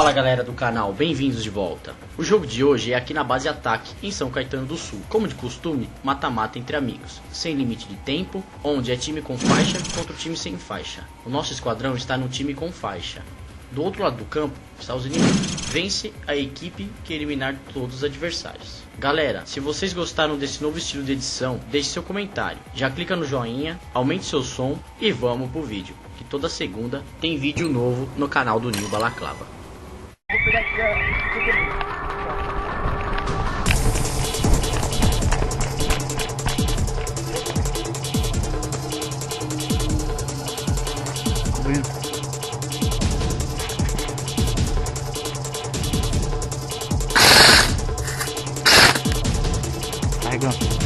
Fala galera do canal, bem-vindos de volta. O jogo de hoje é aqui na base Ataque, em São Caetano do Sul. Como de costume, mata-mata entre amigos, sem limite de tempo, onde é time com faixa contra o time sem faixa. O nosso esquadrão está no time com faixa. Do outro lado do campo está os inimigos. Vence a equipe que eliminar todos os adversários. Galera, se vocês gostaram desse novo estilo de edição, deixe seu comentário. Já clica no joinha, aumente seu som e vamos pro vídeo. Que toda segunda tem vídeo novo no canal do Ninho Balaclava. Vou pegar aqui, Carregando.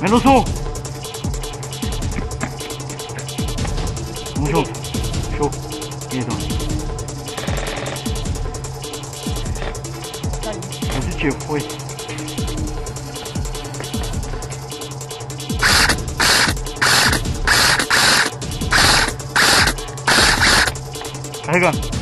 Menos um. Vamos junto. Show. Então. Positivo, foi. Carregando.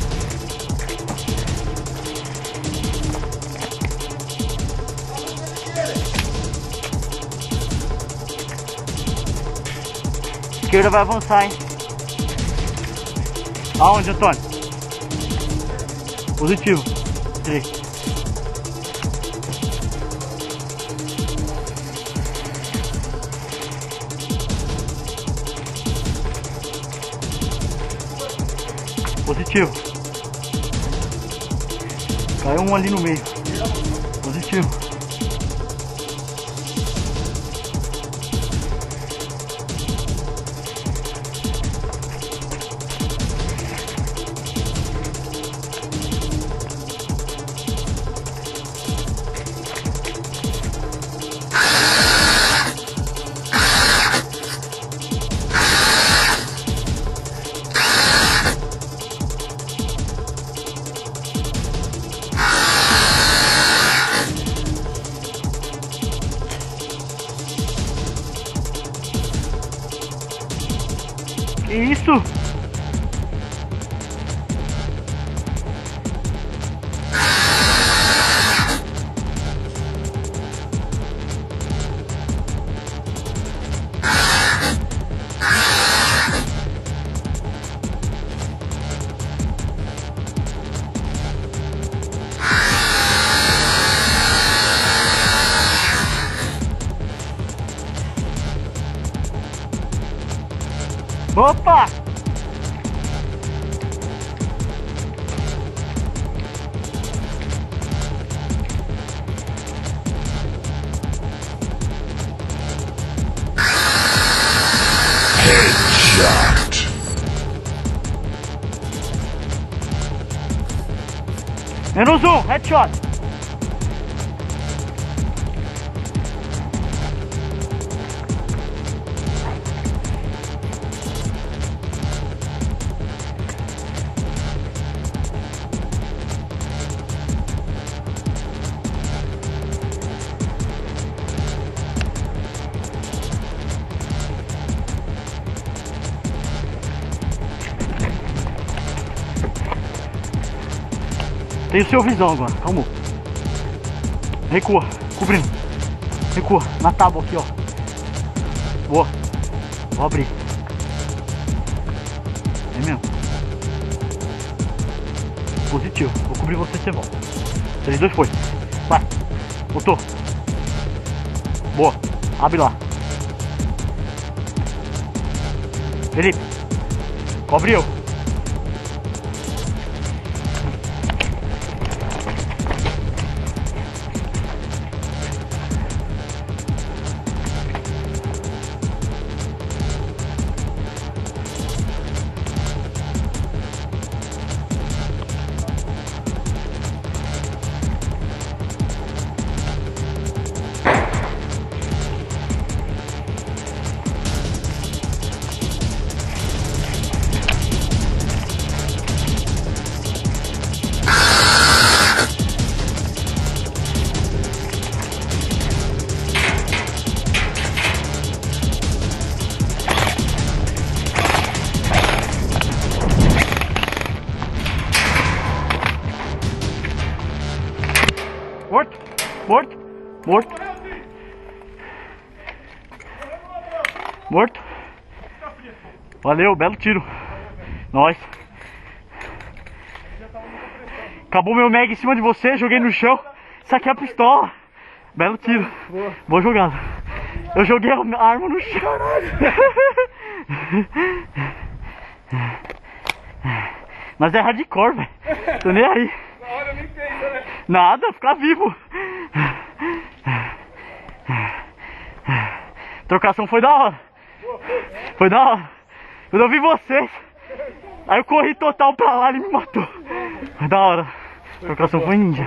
Esquerda vai avançar, hein? Aonde, Antônio? Positivo. 3. Positivo. Caiu um ali no meio. Positivo. Que isso? Opa! Headshot. Menos um, headshot. Tem o seu visão agora, calma. Recua, cobrindo. Recua, na tábua aqui, ó. Boa. Vou abrir. É mesmo. Positivo. Vou cobrir você e você volta. 3, 2, foi. Vai. Voltou. Boa. Abre lá. Felipe. Cobre eu. Morto, morto, morto. Morto. Valeu, belo tiro. Nós. Acabou meu mag em cima de você, joguei no chão. Saquei a pistola. Belo tiro. Boa jogada. Eu joguei a arma no chão. Mas é hardcore, velho. Tô nem aí. Nada, ficar vivo. Trocação foi da hora. Foi da hora. Quando eu vi vocês, aí eu corri total pra lá e ele me matou. Foi da hora. Trocação foi ninja.